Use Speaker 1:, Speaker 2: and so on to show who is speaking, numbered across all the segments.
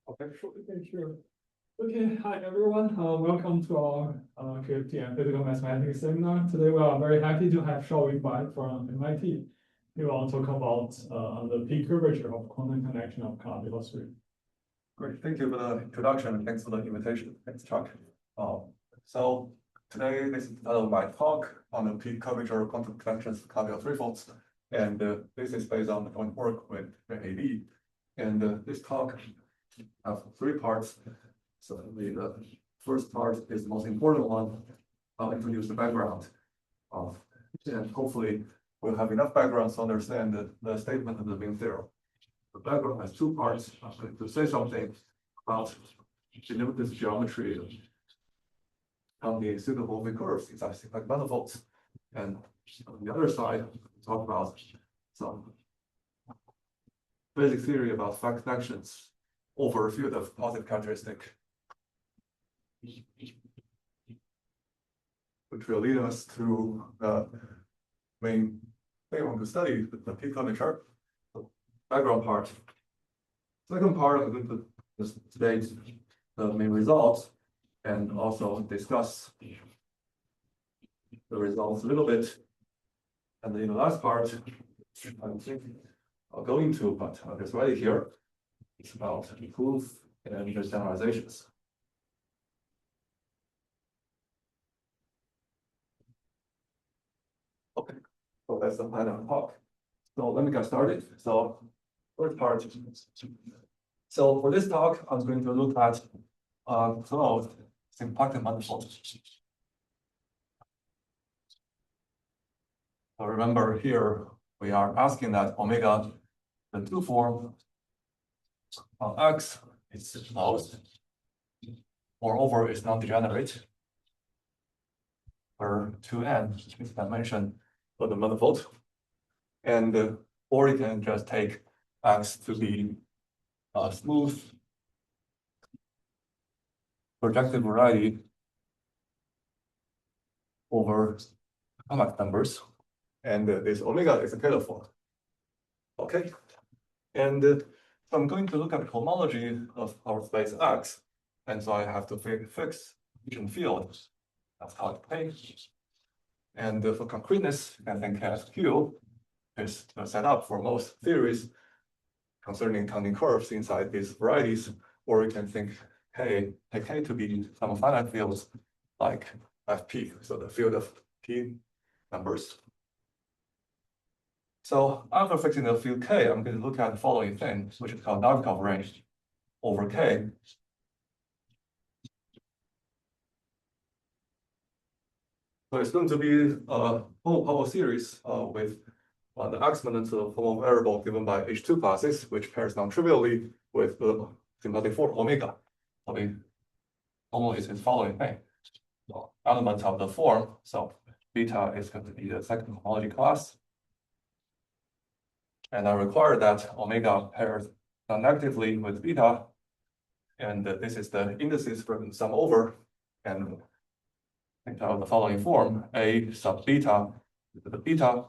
Speaker 1: Okay, sure. Okay, sure. Okay, hi everyone. Welcome to our QFT and Physical Mathematics seminar. Today we are very happy to have Shaoyun Bai from MIT. He will talk about the p-curvature of quantum connection of Calabi-Yau.
Speaker 2: Great, thank you for the introduction and thanks for the invitation. Thanks, Chuck. So today this is the title of my talk on the p-curvature quantum connections of Calabi-Yau threefolds, and this is based on the joint work with Jae Hee Lee. And this talk has three parts. So the first part is the most important one. I'll introduce the background and hopefully we'll have enough background to understand the statement of the Wien theorem. The background has two parts. I'm going to say something about this geometry on the suitable curves inside symplectic manifolds. And on the other side, talk about some basic theory about fact connections over a field of positive characteristic, which will lead us to the main thing I want to study, the p-curvature. Background part. Second part, I'm going to state the main results and also discuss the results a little bit. And in the last part, I think I'll go into, but it's right here. It's about proof and generalizations. Okay, so that's the plan of the talk. So let me get started. So first part. So for this talk, I'm going to look at closed symplectic manifolds. So remember here, we are asking that omega, the two form on X is closed. Moreover, it's non-degenerate, where 2n is dimension of the manifold. And or you can just take X to be a smooth projective variety over compact numbers. And this omega is a Taylor form. Okay. And so I'm going to look at the homology of our space X. And so I have to fix Euclidean field. That's called K. And for concreteness, I think Q is set up for most theories concerning counting curves inside these varieties, or you can think take K to be some finite fields like FP, so the field of P numbers. So after fixing the field K, I'm going to look at the following thing, which is called Nabokov range over K. So it's going to be a whole series with the exponents of the form variable given by H2 classes, which pairs non-trivially with the symplectic form omega. So the formula is the following thing. So element of the form, so beta is going to be the second homology class. And I require that omega pairs non-negatively with beta. And this is the indices for the sum over. And think of the following form, A sub beta to the beta,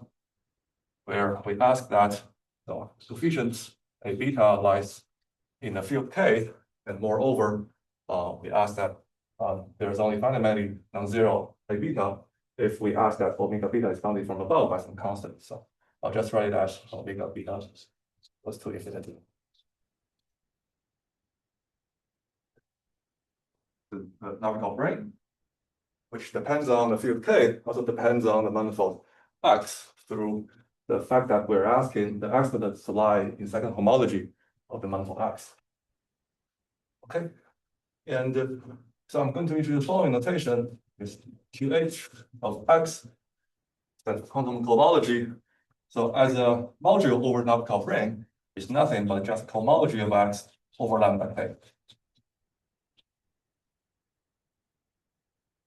Speaker 2: where we ask that the coefficients A beta lies in the field K, and moreover, we ask that there's only fundamentally non-zero A beta if we ask that omega beta is bounded from above by some constant. So I'll just write it as omega beta goes to infinity. The Nabokov range, which depends on the field K, also depends on the manifold X through the fact that we're asking the exponents to lie in second homology of the manifold X. Okay, and so I'm going to introduce the following notation is QH of X, that's quantum cohomology. So as a module over Nabokov ring is nothing but just cohomology of X over lambda K.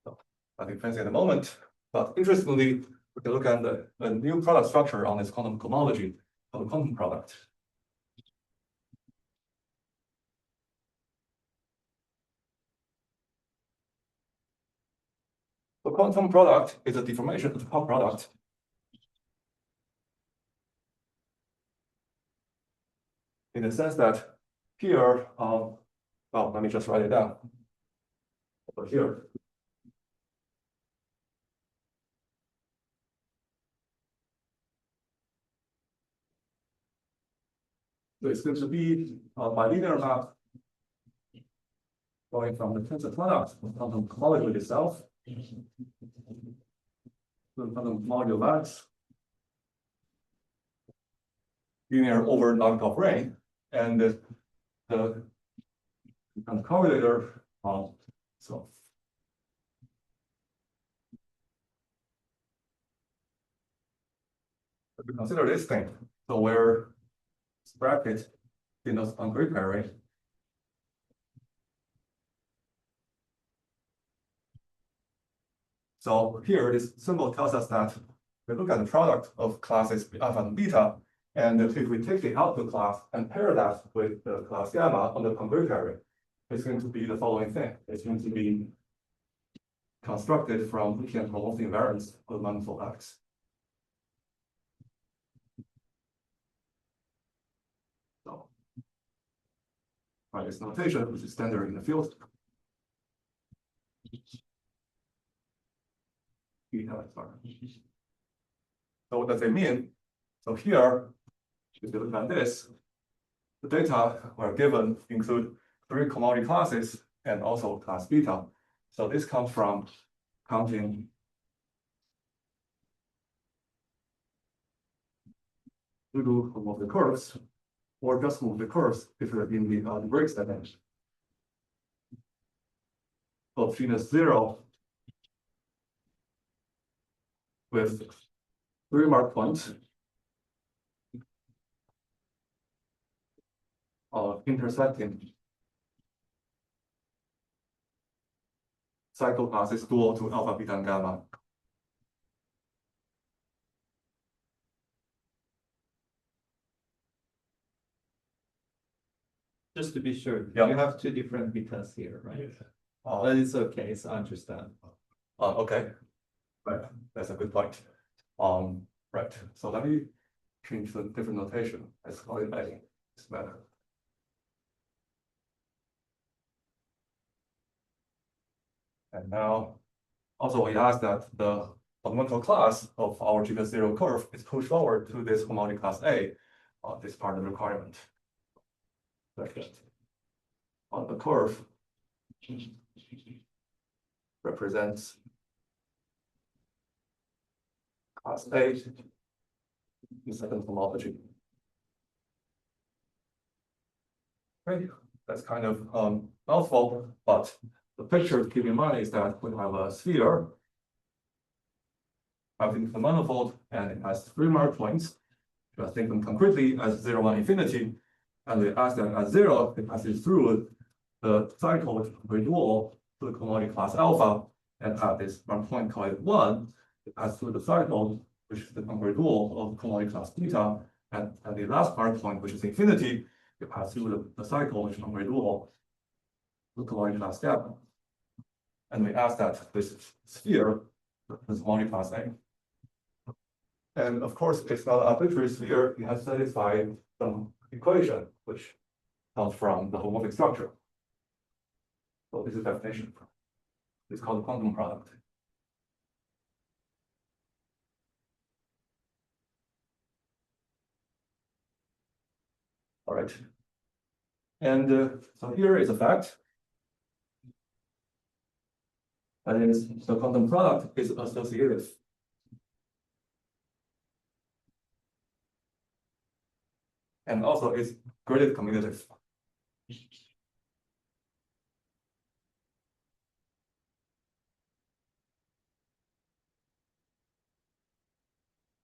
Speaker 2: So I think fancy at the moment, but interestingly, we can look at the new product structure on this quantum cohomology of the quantum product. The quantum product is a deformation of the top product. In the sense that here, Well, let me just write it down. Over here. So it's going to be a bilinear map going from the tensor product of quantum molecule itself to the quantum module X linear over log of ring, and the correlator so we consider this thing. So where this bracket denotes concrete pairing. So here, this symbol tells us that we look at the product of classes alpha and beta, and if we take the output class and pair that with the class gamma on the concrete pairing, it's going to be the following thing. It's going to be constructed from Hessian homomorphic invariants of the manifold X. So, by this notation, which is standard in the field. So what does it mean? So here, if you look at this, the data we're given include 3 commodity classes and also class beta. So this comes from counting move the curves, or just move the curves if you're in the algebraic dimension of genus 0 with 3 mark points of intersecting cycle classes dual to alpha, beta, and gamma.
Speaker 3: Just to be sure,
Speaker 2: Yeah.
Speaker 3: you have 2 different betas here, right?
Speaker 1: Yes.
Speaker 3: But it's okay, it's understandable.
Speaker 2: Okay, right, that's a good point. Right, so let me change the different notation. Let's call it A. It's better. And now, also we ask that the fundamental class of our GP0 curve is pushed forward to this homomorphic class A. This part of the requirement. Like that. On the curve represents class A in second homology. Okay, that's kind of mouthful, but the picture to keep in mind is that we have a sphere having the manifold, and it has 3 mark points. We think them concretely as 0, 1, infinity, and we ask that at 0, it passes through the cycle with concrete dual to the commodity class alpha, and at this one point called 1, it passes through the cycle, which is the concrete dual of commodity class beta, and at the last mark point, which is infinity, it passes through the cycle, which is concrete dual to commodity class gamma. And we ask that this sphere is commodity class A. And of course, it's not an arbitrary sphere. It has to satisfy some equation, which comes from the homomorphic structure. So this is definition. It's called the quantum product. All right. And so here is a fact. That is, the quantum product is associative. And also it's graded commutative.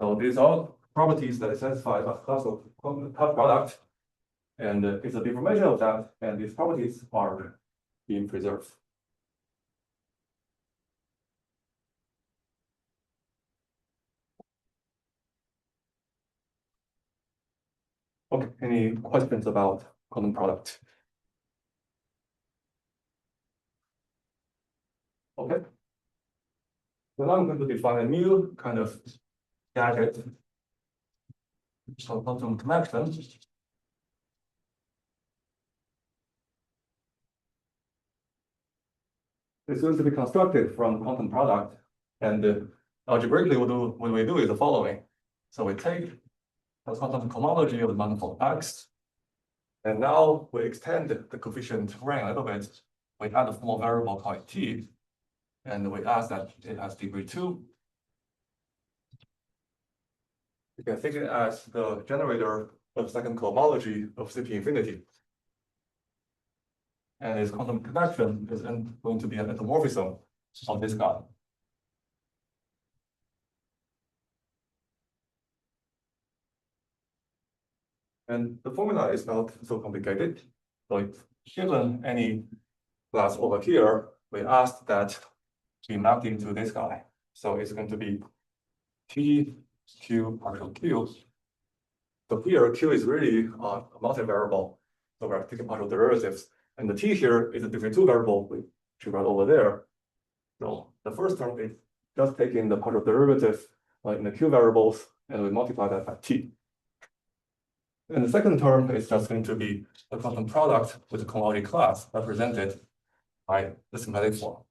Speaker 2: So these are properties that satisfy a class of quantum product. And it's a deformation of that, and these properties are being preserved. Okay, any questions about quantum product? Okay. So now I'm going to define a new kind of gadget. So quantum connection. is going to be constructed from quantum product. And algebraically, what we do is the following. So we take the quantum cohomology of the manifold X, and now we extend the coefficient ring a little bit. We add a formal variable called T, and we ask that it has degree 2. You can think it as the generator of second cohomology of CP infinity. And its quantum connection is going to be an endomorphism of this guy. And the formula is not so complicated. So if given any class over here, we ask that be mapped into this guy. So it's going to be T Q partial Q. So here Q is really a multivariable. So we're taking partial derivatives. And the T here is a degree 2 variable, which we write over there. So the first term is just taking the partial derivative in the Q variables, and we multiply that by T. And the second term is just going to be the quantum product with the cohomology class represented by the symplectic form.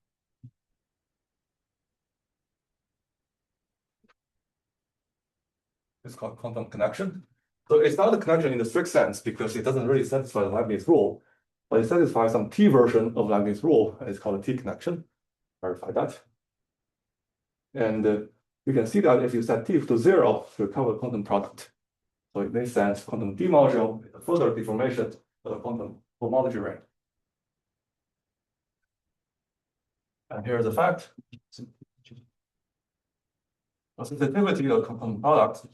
Speaker 2: It's called quantum connection. So it's not a connection in the strict sense because it doesn't really satisfy the Leibniz rule, but it satisfies some T version of Leibniz rule, and it's called a T connection. Verify that. And you can see that if you set T to 0, you recover the quantum product. So in this sense, quantum D-module is a further deformation of the quantum homology ring. And here's the fact. The sensitivity of quantum product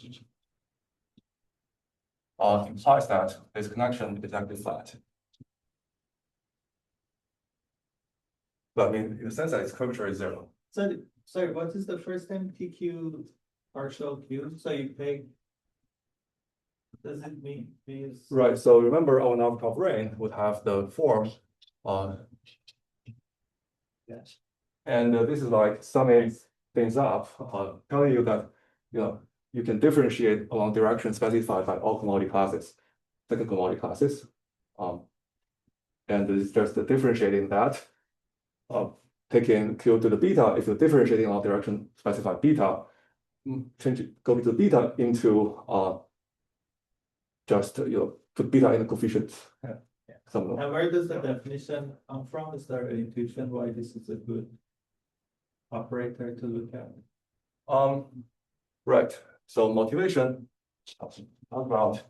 Speaker 2: implies that this connection is actually flat. But I mean, in the sense that its curvature is 0.
Speaker 3: So, sorry, what is the first name? PQ partial Q? So you take, does it mean?
Speaker 2: Right, so remember our Novikov ring would have the form.
Speaker 3: Yes.
Speaker 2: And this is like summing things up, telling you that you can differentiate along direction specified by all cohomology classes, second cohomology classes. And this is just differentiating that. Taking Q to the beta, if you're differentiating along direction specified beta, go to beta into just put beta in the coefficient.
Speaker 3: Yeah. And where does the definition come from? Is there an intuition why this is a good operator to look at?
Speaker 2: Right. So motivation about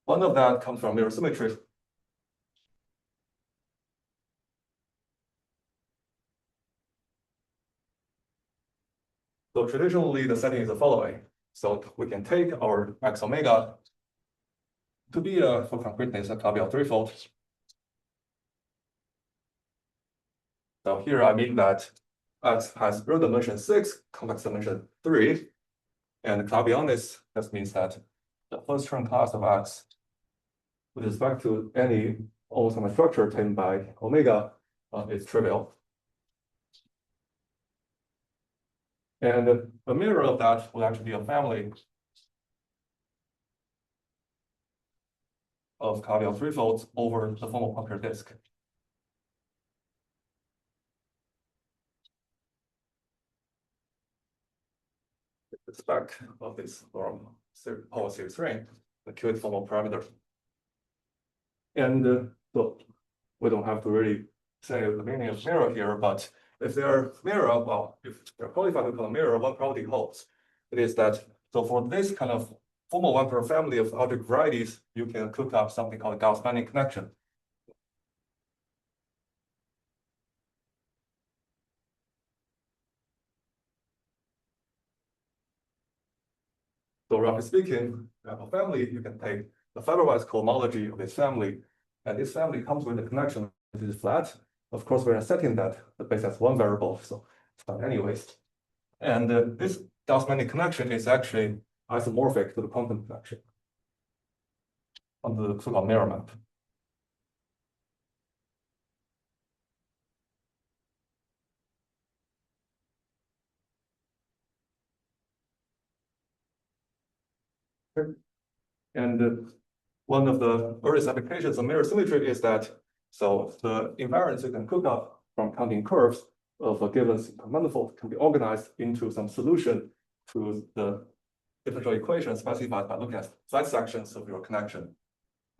Speaker 2: one of that comes from mirror symmetry. So traditionally, the setting is the following. So we can take our X omega to be for concreteness a Calabi-Yau threefold. So here I mean that X has real dimension 6, complex dimension 3, and Calabi-Yauness, that means that the first term class of X with respect to any almost structure taken by omega is trivial. And a mirror of that will actually be a family of Calabi-Yau threefolds over the formal puncture disk. The spec of this form Power series ring, the qubit formal parameter. And so we don't have to really say the meaning of mirror here, but if they're mirror, well, if they're qualified to call a mirror, one property holds. It is that, so for this kind of formal one-pair family of algebraic varieties, you can cook up something called a Gauss-Manning connection. So roughly speaking, you have a family, you can take the fiberwise cohomology of this family, and this family comes with a connection that is flat. Of course, we're setting that the base has one variable, so it's flat anyways. And this Gauss-Manning connection is actually isomorphic to the quantum connection on the so-called mirror map. And one of the earliest applications of mirror symmetry is that, So the invariants you can cook up from counting curves of a given simple manifold can be organized into some solution to the differential equation specified by looking at flat sections of your connection.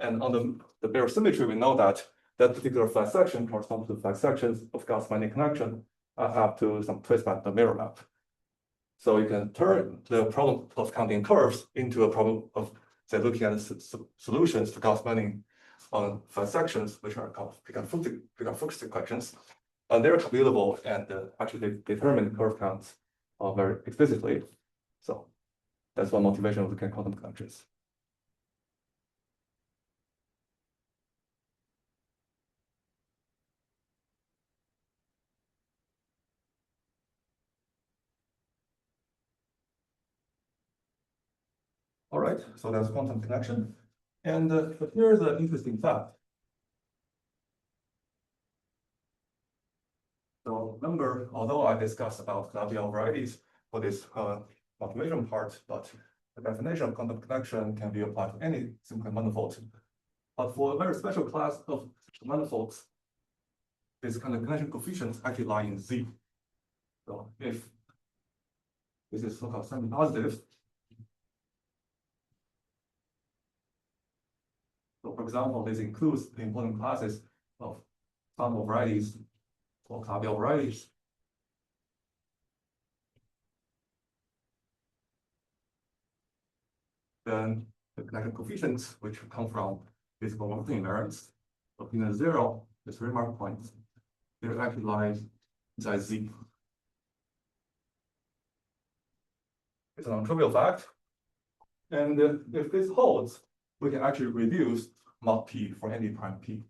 Speaker 2: And on the bare symmetry, we know that that particular flat section corresponds to flat sections of Gauss-Meinring connection up to some placement of the mirror map. So you can turn the problem of counting curves into a problem of, say, looking at solutions to Gauss-Meinring on flat sections, which are called Picard-Fuchs equations. And they're computable and actually they determine curve counts very explicitly. So that's one motivation of looking at quantum connections. All right, so that's quantum connection. And here's an interesting fact. So remember, although I discussed about Calabi-Yau varieties for this motivation part, but the definition of quantum connection can be applied to any simple manifold. But for a very special class of manifolds, this kind of connection coefficients actually lie in Z. So if this is so-called semi-positive, so for example, this includes the important classes of sample varieties or Calabi-Yau varieties. Then the connection coefficients, which come from physical momentum invariants, opinion 0, the 3 mark points, they actually lie inside Z. It's a non-trivial fact. And if this holds, we can actually reduce mod P for any prime P.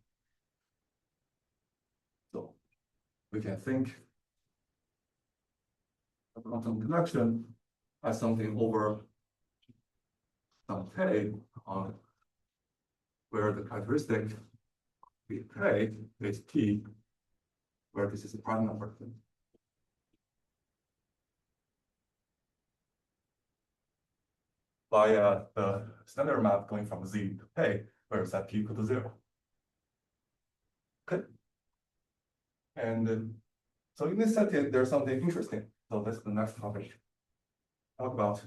Speaker 2: So we can think of quantum connection as something over some K on where the characteristic K is P, where this is a prime number. Via the standard map going from Z to K, where set P equal to 0. Okay. And so in this setting, there's something interesting. So that's the next topic. Talk about.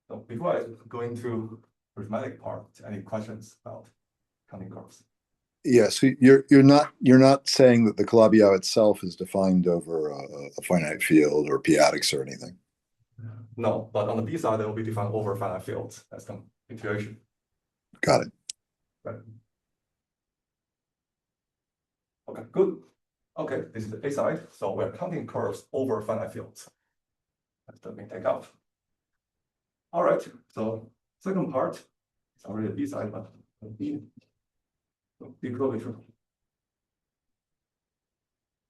Speaker 2: So before I go into the arithmetic part, any questions about counting curves?
Speaker 4: Yeah, so you're not saying that the Calabi-Yau itself is defined over a finite field or p-adics or anything.
Speaker 2: No, but on the B side, it will be defined over finite fields as some intuition.
Speaker 4: Got it.
Speaker 2: Right. Okay, good. Okay, this is the A side. So we're counting curves over finite fields. That's the main takeout. All right, so second part, it's already the B side, but B curvature.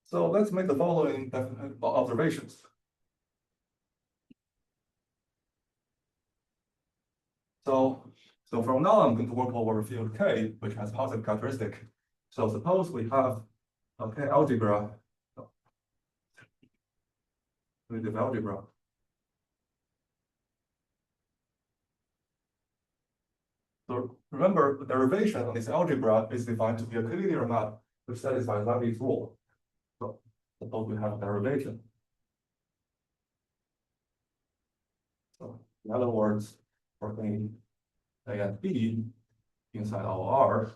Speaker 2: So let's make the following observations. So from now I'm going to work over field K, which has positive characteristic. So suppose we have a K algebra, primitive algebra. So remember, the derivation of this algebra is defined to be a linear map which satisfies Leibniz rule. So suppose we have a derivation. So in other words, for A and B inside our R,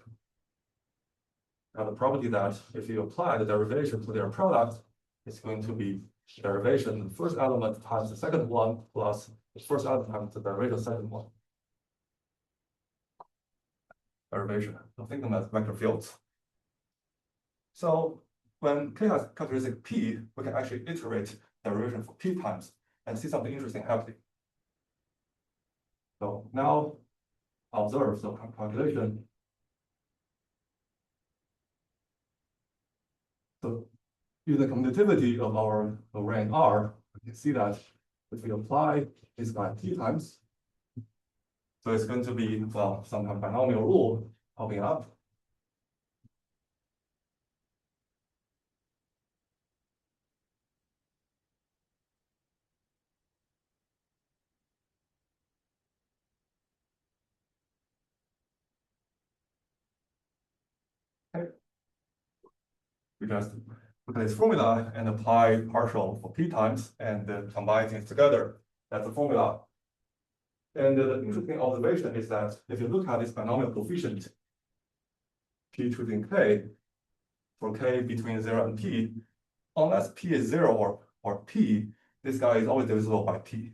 Speaker 2: have the property that if you apply the derivation to their product, it's going to be derivation of the first element times the second one plus the first element times the derivation of the second one. Derivation. So think of them as vector fields. So when K has characteristic P, we can actually iterate derivation for P times and see something interesting happening. So now observe the calculation. So using the commutativity of our rank R, we can see that if we apply this by P times, so it's going to be, well, some kind of binomial rule popping up. Okay. we just look at this formula and apply partial for p times and combine things together. That's the formula. And the interesting observation is that if you look at this binomial coefficient, p choosing k, for k between 0 and p, unless p is 0 or p, this guy is always divisible by p.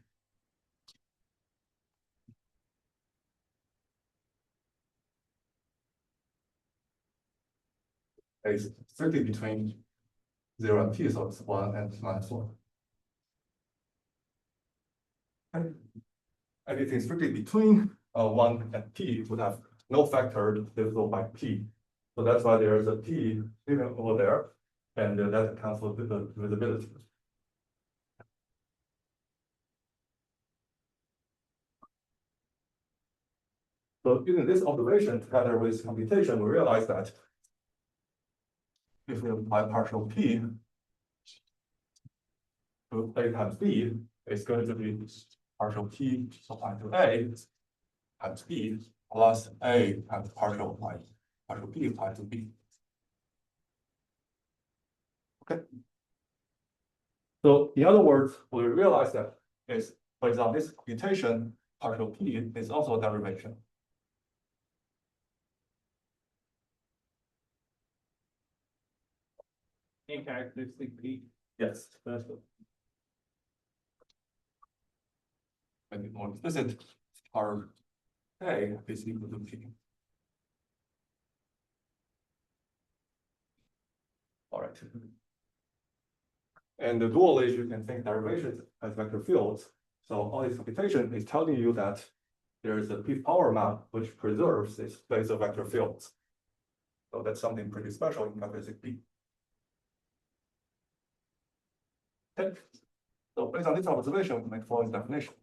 Speaker 2: It's strictly between 0 and p, so it's 1 and -1. And anything strictly between 1 and p would have no factor divisible by p. So that's why there is a p hidden over there, and that accounts for the divisibility. So using this observation together with computation, we realize that if we apply partial p to a times b, it's going to be partial p applied to a times b plus a times partial p applied to b. Okay. So in other words, we realize that is, for example, this computation partial p is also a derivation.
Speaker 3: In characteristic p.
Speaker 2: Yes.
Speaker 3: That's good.
Speaker 2: Make it more explicit, our a is equal to p. All right. And dually, you can think derivations as vector fields. So all this computation is telling you that there is a p power map which preserves this space of vector fields. So that's something pretty special in characteristic p. Okay. So based on this observation, we make the following definition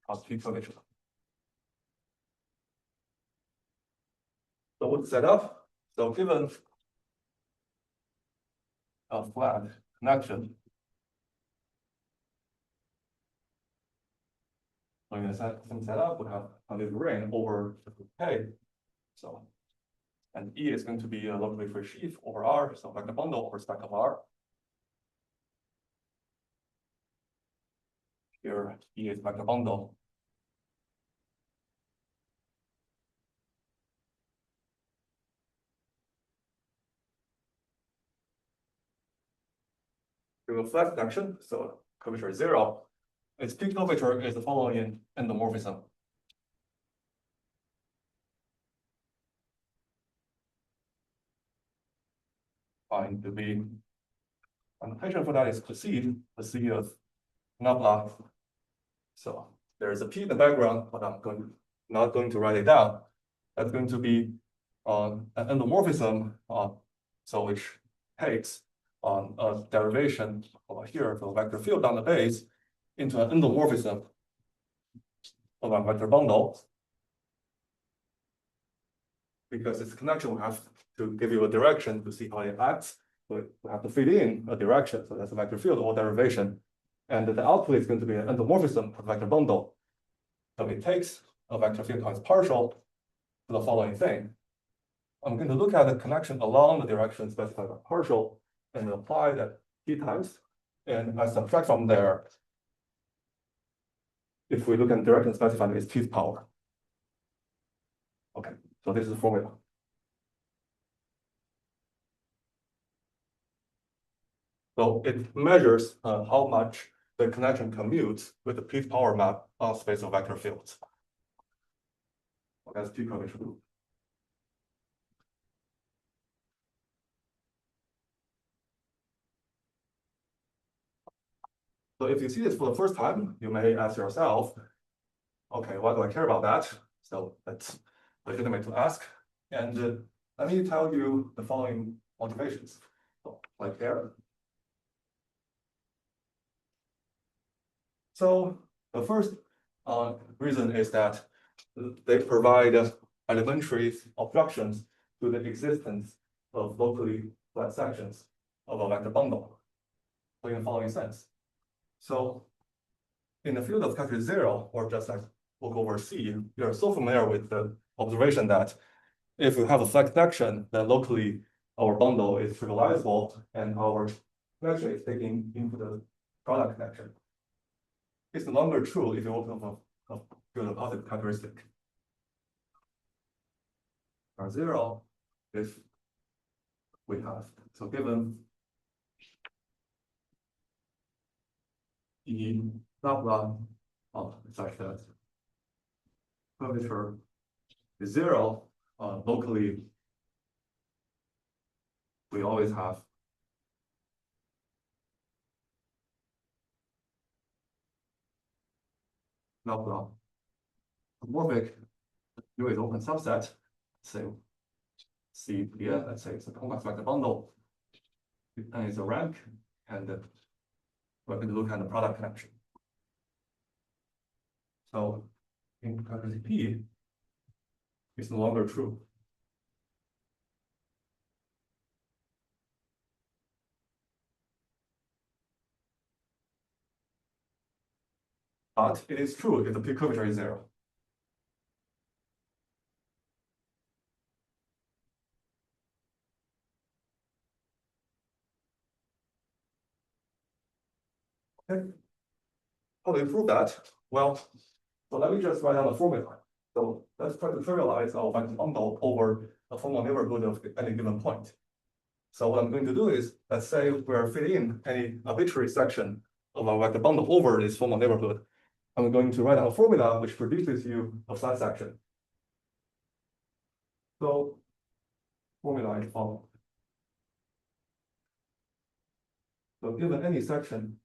Speaker 2: of p-curvature. So what's set up? So given a flat connection, so in the same setup, we have a little ring over K. So, and E is going to be a locally free sheaf over R, so vector bundle over stack of R. Here, E is vector bundle. We have a flat connection, so curvature is 0. Its peak curvature is the following endomorphism. Find to be, and the notation for that is the C of nabla. So there is a P in the background, but I'm not going to write it down. That's going to be an endomorphism, so which takes a derivation over here for a vector field down the base into an endomorphism of a vector bundle. Because this connection will have to give you a direction to see how it acts. So we have to feed in a direction. So that's a vector field or derivation. And the output is going to be an endomorphism of vector bundle. So it takes a vector field times partial to the following thing. I'm going to look at the connection along the direction specified by partial and apply that p times. And I subtract from there. If we look at the direction specified, it's p's power. Okay, so this is the formula. So it measures how much the connection commutes with the p power map on space of vector fields. That's p-curvature. So if you see this for the first time, you may ask yourself, okay, why do I care about that? So that's legitimate to ask. And let me tell you the following motivations. So, like here. So the first reason is that they provide elementary objections to the existence of locally flat sections of a vector bundle. So in the following sense. So in the field of calculus 0, or just like we'll go over C, you're so familiar with the observation that if you have a flat connection, then locally our bundle is trivializable and our connection is taken into the product connection. It's no longer true if you open a field of positive characteristic. Are zero if we have so given the blah of such that curvature is zero, locally we always have blah homomorphic U is open subset, say C here, let's say it's a complex vector bundle, and it's a rank, and we're going to look at the product connection. So in characteristic P is no longer true. But it is true if the p-curvature is zero. Okay. How do you prove that? Well, so let me just write down the formula. So let's try to trivialize our vector bundle over a formal neighborhood of any given point. So what I'm going to do is, let's say we're fitting in any arbitrary section of our vector bundle over this formal neighborhood. I'm going to write down a formula which produces you a flat section. So formula is following. So given any section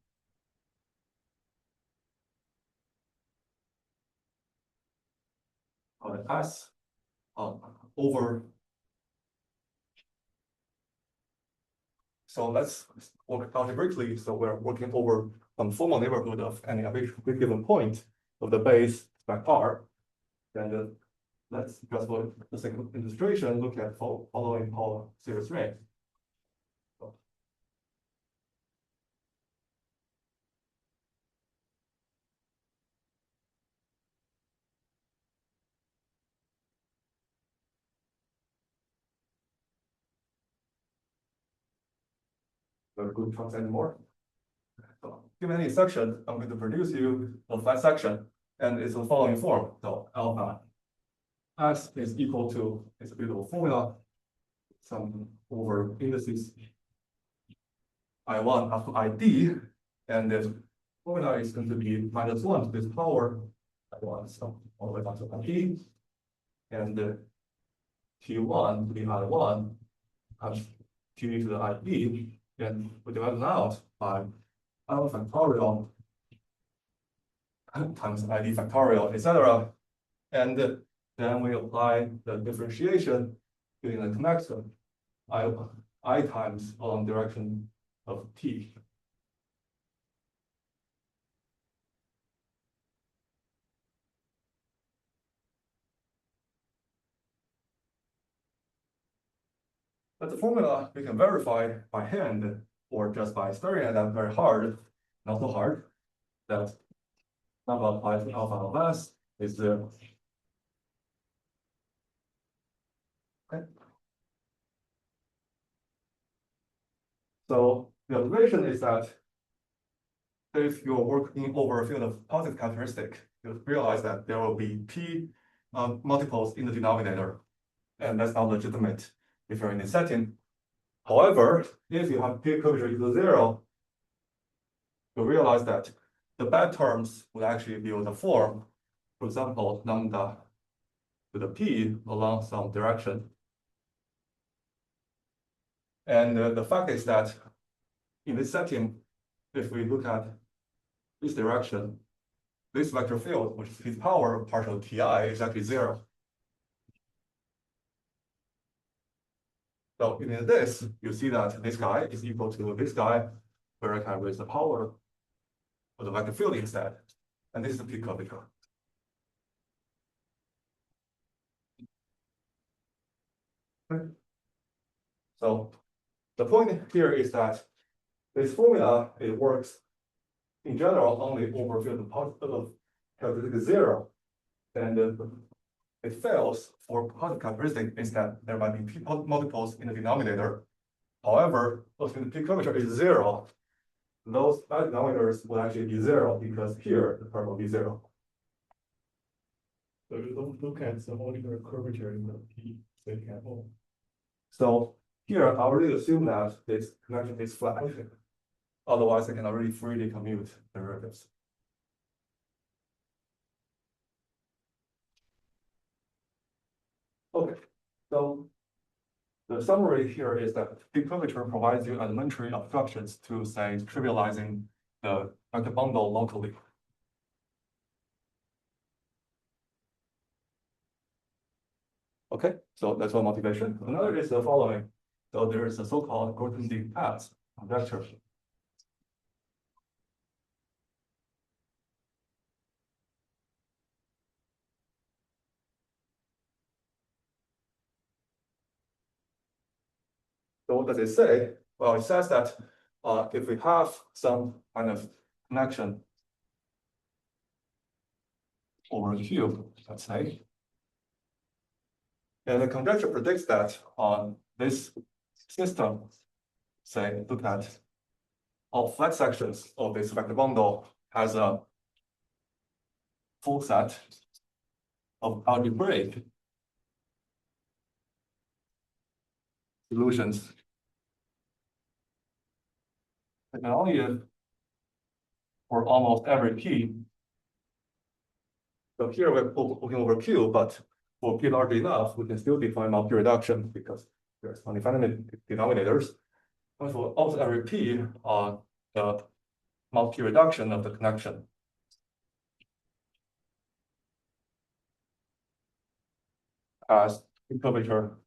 Speaker 2: S over. So let's work algebraically. So we're working over some formal neighborhood of any arbitrary given point of the base spec R. And let's just for the sake of illustration, look at following Paul series ring. Very good trunks anymore. So given any section, I'm going to produce you a flat section, and it's the following form. So alpha S is equal to, it's a beautiful formula, some over indices I1 up to ID, and this formula is going to be -1 to this power I1, so all the way down to ID, and T1 to be I1 times T to the ID, and we divide it out by alpha factorial times ID factorial, etc. And then we apply the differentiation using the connection I times along direction of T. But the formula we can verify by hand or just by staring at that very hard, not so hard, that number applied to alpha of S is 0. Okay. So the observation is that if you're working over a field of positive characteristic, you'll realize that there will be P multiples in the denominator, and that's not legitimate if you're in this setting. However, if you have P curvature equal to 0, you'll realize that the bad terms would actually be of the form, for example, lambda to the P along some direction. And the fact is that in this setting, if we look at this direction, this vector field, which is its power partial Ti, is actually 0. So in this, you see that this guy is equal to this guy, where I can raise the power of the vector field instead. And this is the p-curvature. Okay. So the point here is that this formula, it works in general only over field of characteristic 0. And it fails for positive characteristic is that there might be p multiples in the denominator. However, if the p-curvature is 0, those denominators will actually be 0 because here the term will be 0.
Speaker 1: So you don't look at the modular curvature in the P, so you can, oh,
Speaker 2: So here I already assume that this connection is flat. Otherwise, I can already freely commute derivatives. Okay, so the summary here is that p-curvature provides you elementary abstractions to, say, trivializing the vector bundle locally. Okay, so that's one motivation. Another is the following. So there is a so-called Grothendieck path conjecture. So what does it say? Well, it says that if we have some kind of connection over a cube, let's say, and the conjecture predicts that on this system, say, look at all flat sections of this vector bundle has a full set of algebraic solutions. And only if for almost every p. So here we're looking over q, but for p large enough, we can still define multi reduction because there's only finite denominators. And for almost every p, the multi reduction of the connection as curvature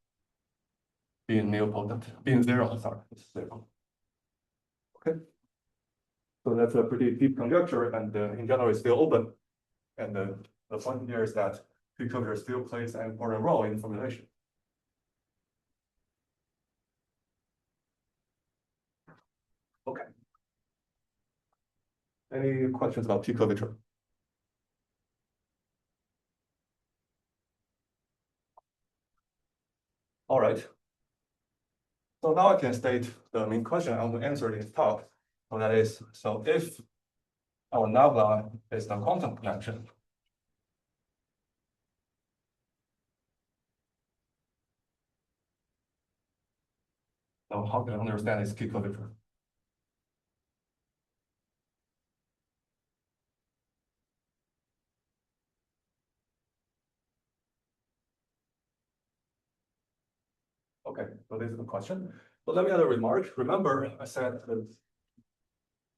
Speaker 2: being nilpotent, being 0, sorry, it's 0. Okay. So that's a pretty deep conjecture, and in general, it's still open. And the point here is that p-curvature still plays an important role in formulation. Okay. Any questions about p-curvature? All right. So now I can state the main question I want to answer in this talk. So that is, so if our nabla is the quantum connection, so how can I understand its p-curvature? Okay, so this is the question. But let me add a remark. Remember, I said at the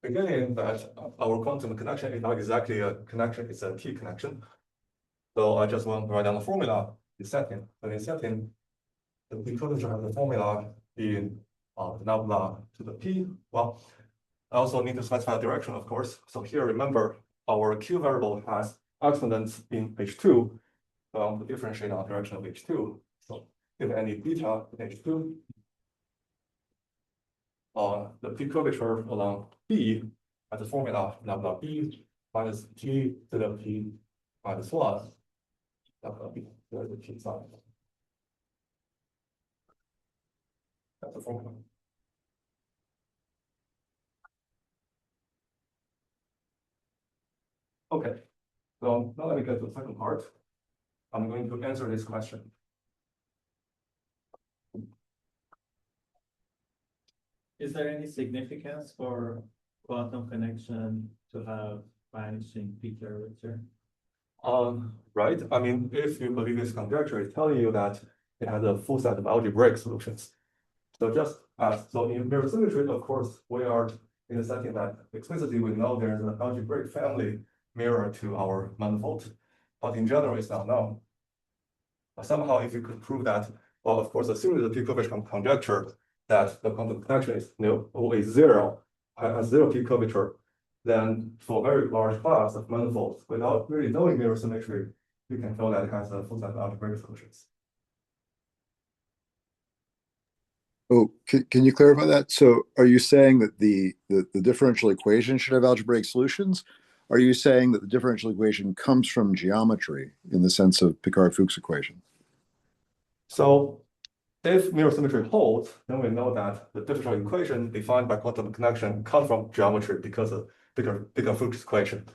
Speaker 2: beginning that our quantum connection is not exactly a connection, it's a T connection. So I just want to write down the formula in setting. But in setting, the p-curvature has the formula being nabla to the p. Well, I also need to specify the direction, of course. So here, remember, our q variable has exponents in h2. So I want to differentiate our direction of h2. So if any beta in h2, the p-curvature along b has the formula nabla b minus g to the p minus 1 nabla b to the p side. That's the formula. Okay, so now let me get to the second part. I'm going to answer this question.
Speaker 3: Is there any significance for quantum connection to have vanishing p-curvature?
Speaker 2: Right. I mean, if you believe this conjecture, it's telling you that it has a full set of algebraic solutions. So just as so in mirror symmetry, of course, we are in a setting that explicitly we know there's an algebraic family mirror to our manifold, but in general, it's not known. But somehow, if you could prove that, well, of course, assuming the p-curvature conjecture that the quantum connection is always 0, has 0 p-curvature, then for a very large class of manifolds, without really knowing mirror symmetry, you can tell that it has a full set of algebraic solutions.
Speaker 4: Oh, can you clarify that? So are you saying that the differential equation should have algebraic solutions? are you saying that the differential equation comes from geometry in the sense of Picard-Fuchs equation?
Speaker 2: So if mirror symmetry holds, then we know that the differential equation defined by quantum connection comes from geometry because of Picard-Fuchs equation.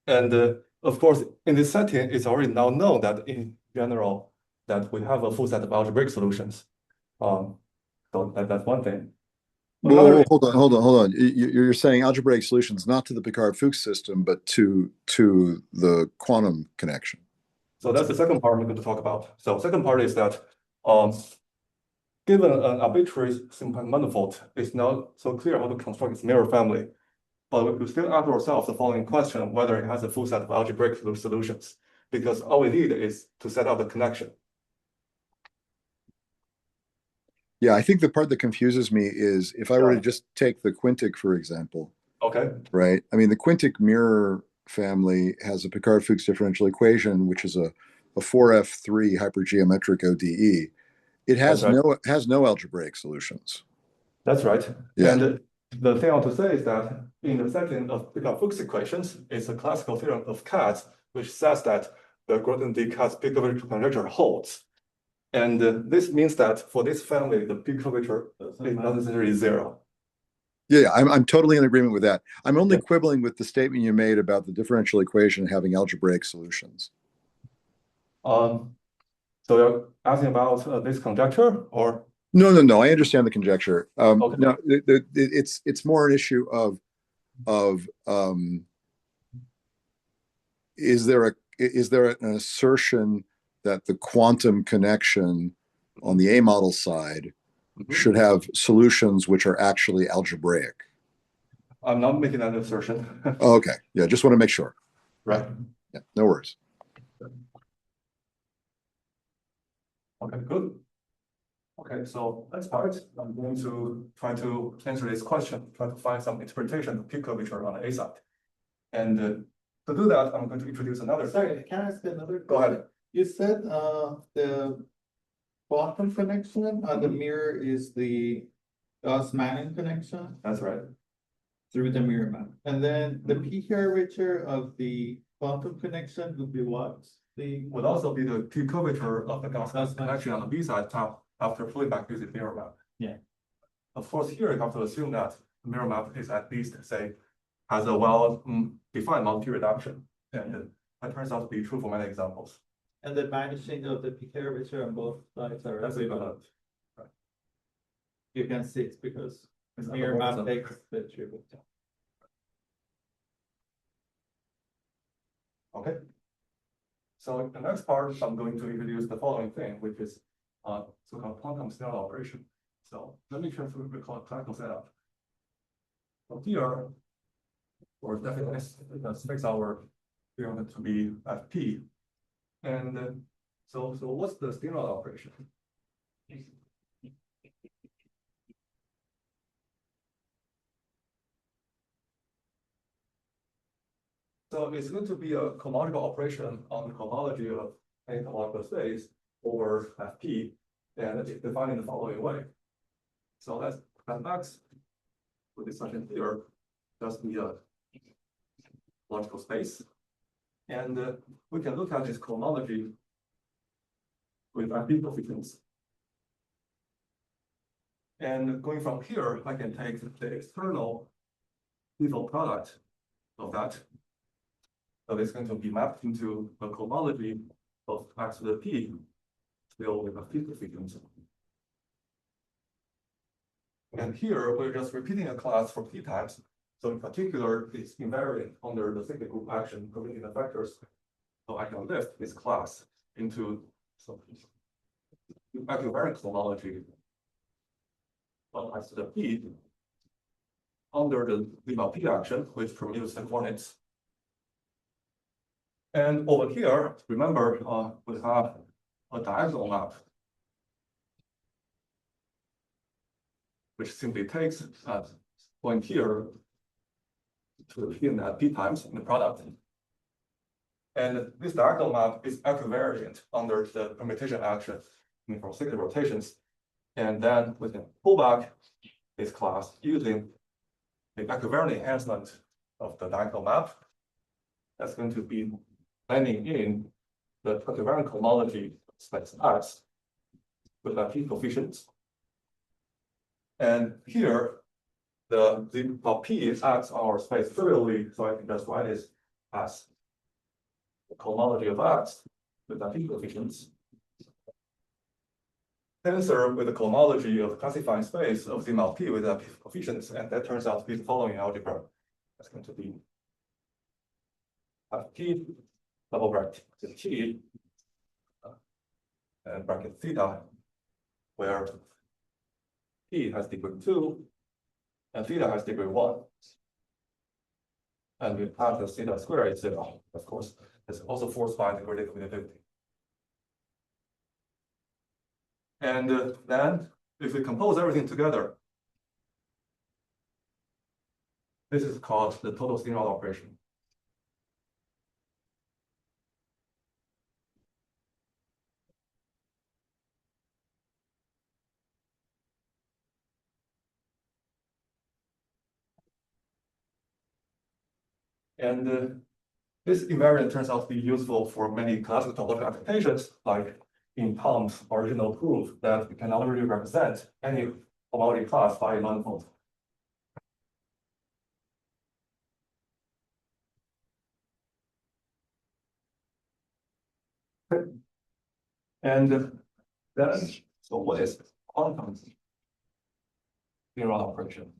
Speaker 2: And of course, in this setting, it's already now known that in general, that we have a full set of algebraic solutions. So that's one thing.
Speaker 4: Well, hold on. You're saying algebraic solutions not to the Picard-Fuchs system, but to the quantum connection.
Speaker 2: So that's the second part we're going to talk about. So second part is that given an arbitrary simple manifold, it's not so clear how to construct its mirror family. But we could still ask ourselves the following question, whether it has a full set of algebraic solutions, because all we need is to set up the connection.
Speaker 4: Yeah, I think the part that confuses me is if I were to just take the quintic, for example.
Speaker 2: Okay.
Speaker 4: Right. I mean, the quintic mirror family has a Picard-Fuchs differential equation, which is a 4F3 hypergeometric ODE. It has no algebraic solutions.
Speaker 2: That's right.
Speaker 4: Yeah.
Speaker 2: And the thing I want to say is that in the setting of Picard-Fuchs equations, it's a classical theorem of Katz, which says that the gradient Katz p-curvature conjecture holds. And this means that for this family, the p-curvature is not necessarily zero.
Speaker 4: Yeah, I'm totally in agreement with that. I'm only quibbling with the statement you made about the differential equation having algebraic solutions.
Speaker 2: So you're asking about this conjecture, or?
Speaker 4: No. I understand the conjecture.
Speaker 2: Okay.
Speaker 4: No, it's more an issue of is there an assertion that the quantum connection on the A model side should have solutions which are actually algebraic?
Speaker 2: I'm not making that assertion.
Speaker 4: Okay. Yeah, just want to make sure.
Speaker 2: Right.
Speaker 4: Yeah, no worries.
Speaker 2: Okay, good. Okay, so next part, I'm going to try to answer this question, try to find some interpretation of p-curvature on the A side. And to do that, I'm going to introduce another.
Speaker 3: Sorry, can I ask another?
Speaker 2: Go ahead.
Speaker 3: You said the quantum connection the mirror is the Gauss-Manning connection
Speaker 2: That's right.
Speaker 3: through the mirror map. And then the p-curvature of the quantum connection would be what?
Speaker 2: Would also be the p-curvature of the Gauss connection on the B side after pulling back using mirror map.
Speaker 3: Yeah.
Speaker 2: Of course, here you have to assume that the mirror map is at least, say, has a well-defined multi-reduction. And that turns out to be true for many examples.
Speaker 3: And the vanishing of the p-curvature on both sides are equivalent.
Speaker 2: Right.
Speaker 3: You can see it's because
Speaker 2: It's
Speaker 3: mirror map takes the tribute.
Speaker 2: Okay. So in the next part, I'm going to introduce the following thing, which is so-called quantum Steenrod operation. So let me try to recall a classical setup. So here, for definitely fix our theorem to be Fp. And so what's the Steenrod operation? So it's going to be a cohomological operation on the cohomology of any cohomological space over Fp, and it's defined in the following way. So let's Fx with this such here just be a logical space, and we can look at this cohomology with Fp coefficients. And going from here, I can take the external threefold product of that. So it's going to be mapped into a cohomology of x to the p, still with a p coefficient. And here we're just repeating a class for p times. So in particular, it's invariant under the cyclic group action committing the vectors. So I can lift this class into some equivariant cohomology of x to the p under the lemma p action, which permutes the coordinates. And over here, remember, we have a diagonal map, which simply takes a point here to the pin at p times in the product. And this diagonal map is equivariant under the permutation action, for cyclic rotations. And then we can pull back this class using the equivariant enhancement of the diagonal map that's going to be landing in the covariant cohomology space X with a p coefficients. And here, the P acts on our space trivially, so I can just write this as the cohomology of X with the p coefficients. Tensor with the cohomology of the classifying space of sigma p with the p coefficients, and that turns out to be the following algebra. That's going to be P double bracket T and bracket theta, where P has degree 2 and theta has degree 1. And we have the theta square is 0, of course. It's also forced by the gradient commutativity. And then, if we compose everything together, this is called the total Steenrod operation. And this invariant turns out to be useful for many classical topological applications, like in Tom's original proof that we can already represent any homology class by a manifold. And then, so what is quantum Steenrod operation?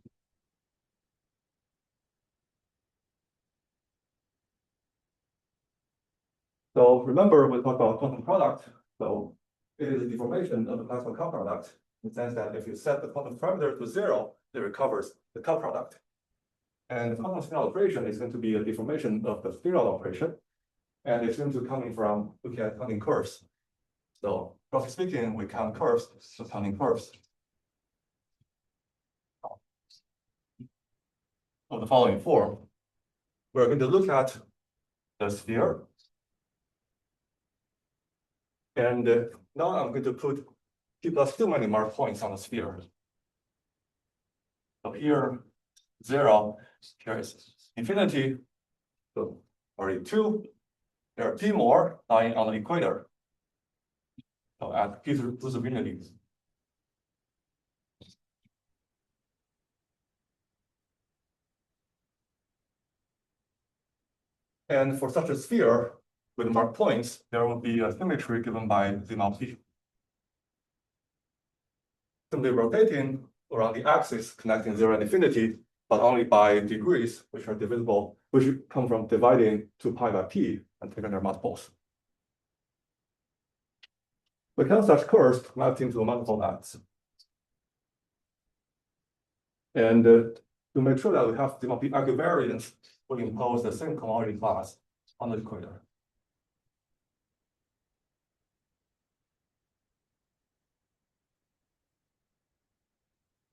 Speaker 2: So remember, we talked about quantum product. So it is a deformation of the classical cup product in the sense that if you set the quantum parameter to 0, it recovers the cup product. And the quantum Steenrod operation is going to be a deformation of the Steenrod operation. And it's going to come from looking at counting curves. So roughly speaking, we count curves, so counting curves of the following form. We're going to look at the sphere. And now I'm going to put p plus 2 many mark points on the sphere. So here, 0, here is infinity. So already 2. There are p more lying on the equator. So at p possibilities. And for such a sphere with marked points, there will be a symmetry given by sigma p. Simply rotating around the axis connecting 0 and infinity, but only by degrees, which are divisible, which come from dividing 2 pi by p and taking their multiples. We count such curves mapped into a multiple X. And to make sure that we have sigma p algebraics, we impose the same cohomology class on the equator.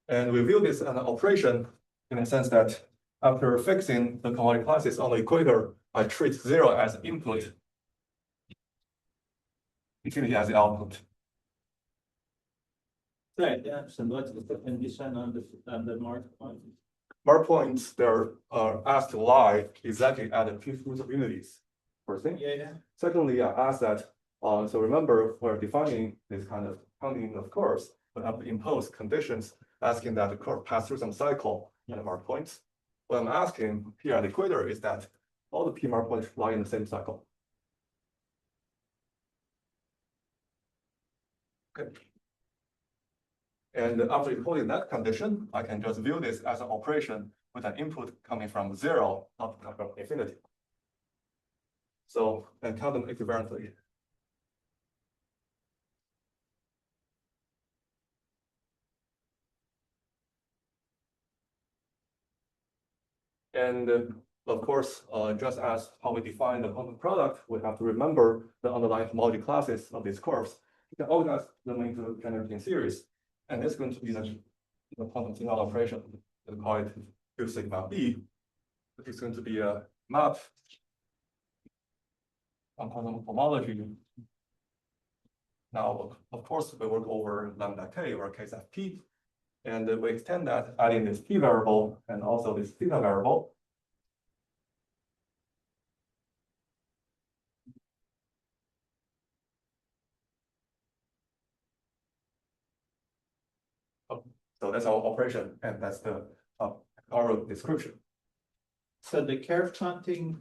Speaker 2: And we view this as an operation in the sense that after fixing the cohomology classes on the equator, I treat 0 as input, infinity as the output.
Speaker 3: Right, yeah, so what's the condition on the mark point?
Speaker 2: Mark points, they're asked to lie exactly at the p root of unities, first thing.
Speaker 3: Yeah.
Speaker 2: Secondly, I asked that, so remember, we're defining this kind of counting of curves, we have to impose conditions asking that the curve pass through some cycle at the mark points. What I'm asking here at the equator is that all the p mark points lie in the same cycle. Okay. And after imposing that condition, I can just view this as an operation with an input coming from 0, not from infinity. So, and count them equivalently. And of course, just as how we define the quantum product, we have to remember the underlying homology classes of these curves. You can organize them into generating series. And it's going to be the quantum Steenrod operation. We call it Q sigma B, which is going to be a map on quantum homology. Now, of course, we work over lambda k or k sub p, and we extend that adding this p variable and also this theta variable. So that's our operation, and that's the our description.
Speaker 3: So the curve counting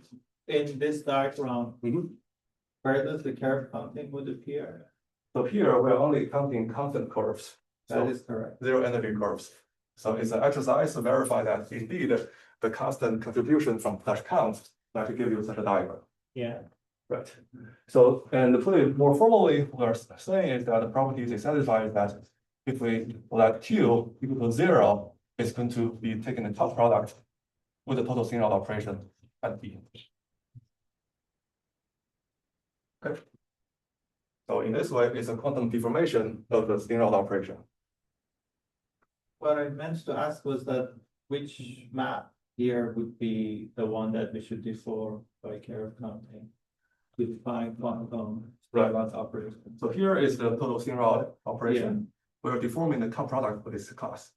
Speaker 3: in this diagram, where does the curve counting would appear?
Speaker 2: So here we're only counting constant curves.
Speaker 3: That is correct.
Speaker 2: Zero energy curves. So it's an exercise to verify that indeed the constant contribution from such counts actually give you such a diagram.
Speaker 3: Yeah.
Speaker 2: Right. So, and to put it more formally, what we're saying is that the property is satisfied that if we let Q equal to 0, it's going to be taking the top product with the total Steenrod operation at B. Okay. So in this way, it's a quantum deformation of the Steenrod operation.
Speaker 3: What I meant to ask was that which map here would be the one that we should deform by curve counting to define quantum Steenrod operation.
Speaker 2: So here is the total Steenrod operation. We're deforming the top product for this class.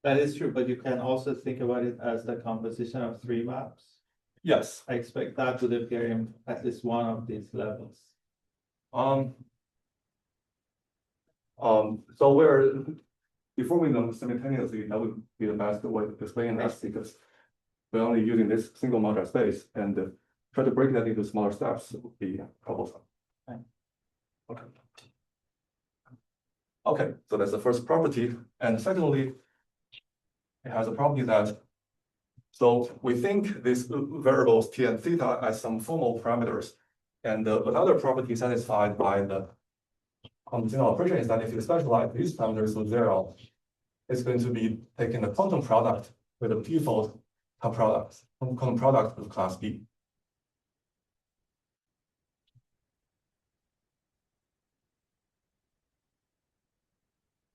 Speaker 3: That is true, but you can also think about it as the composition of three maps.
Speaker 2: Yes.
Speaker 3: I expect that to appear in at least one of these levels.
Speaker 2: So we're deforming them simultaneously. That would be the best way to explain that, because we're only using this single modular space, and try to break that into smaller steps would be troublesome. Okay. Okay, so that's the first property. And secondly, it has a property that, so we think these variables t and theta as some formal parameters. And another property satisfied by the conditional operation is that if you specialize these parameters to 0, it's going to be taking the quantum product with a threefold top product, quantum product with class B.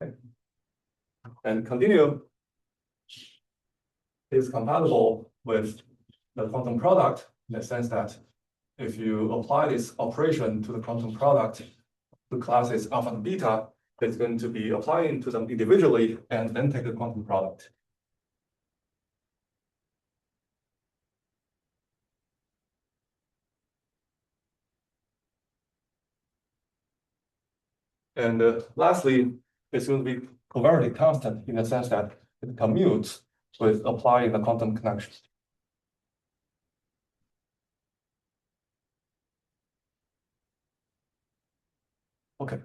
Speaker 2: Okay. And continue is compatible with the quantum product in the sense that if you apply this operation to the quantum product, the classes alpha and beta, it's going to be applying to them individually and then take the quantum product. And lastly, it's going to be covariantly constant in the sense that it commutes with applying the quantum connection. Okay,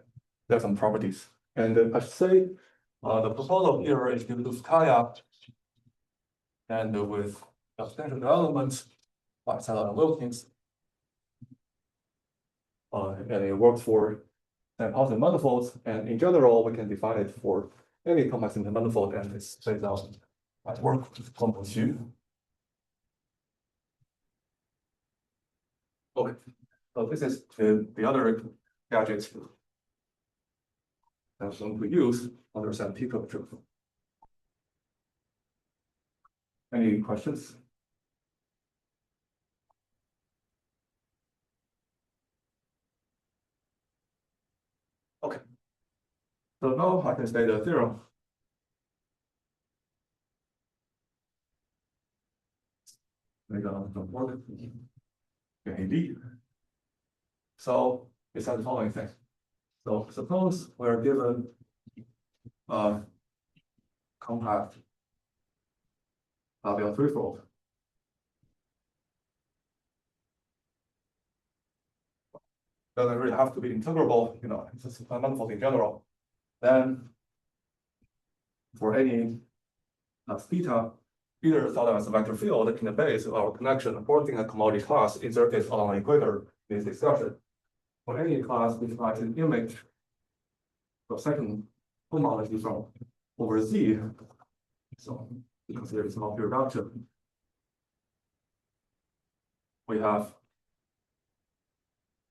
Speaker 2: there's some properties. And I should say the proposal here is given to Kaya and with substantial development by Sala and Wilkins. And it works for positive manifolds, and in general, we can define it for any complex manifold, and it's based on work with quantum Xu. Okay, so this is the other gadget that's going to use understand p-curvature. Any questions? Okay. So now I can state the theorem. Make some work. Jae Hee Lee. So it says the following thing. So suppose we're given a compact Calabi-Yau threefold. Doesn't really have to be integrable, you know, it's just a manifold in general. Then for any theta, either thought of as a vector field in the base of our connection, according a commodity class inserted along the equator in this discussion. For any class which provides an image of second homology from over Z, so we consider this not pure reduction. We have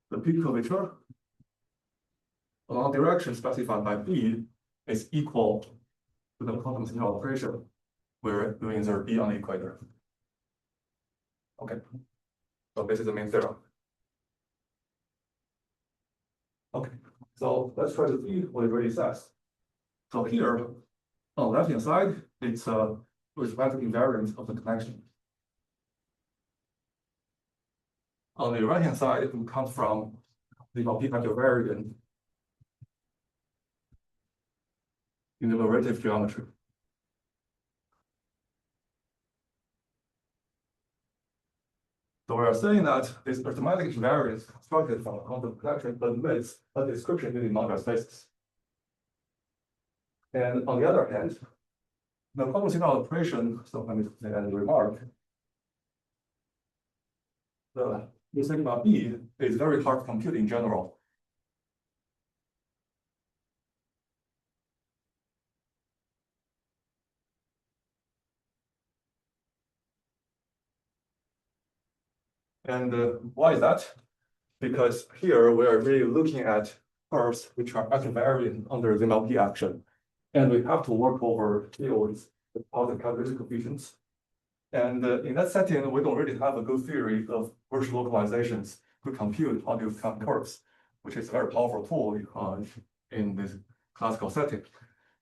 Speaker 2: the p-curvature along direction specified by B is equal to the quantum Steenrod operation where we insert B on the equator. Okay, so this is the main theorem. Okay, so let's try to see what it really says. So here, on the left-hand side, it's a arithmetic invariant of the connection. On the right-hand side, it comes from the p-curvature variant in the variety geometry. So we are saying that this arithmetic invariance constructed from a quantum collection admits a description using modular spaces. And on the other hand, the quantum signal operation, so let me say as a remark, the sigma B is very hard to compute in general. And why is that? Because here we are really looking at curves which are invariant under the MLP action. And we have to work over fields with positive characteristic coefficients. And in that setting, we don't really have a good theory of virtual localizations to compute how to count curves, which is a very powerful tool in this classical setting.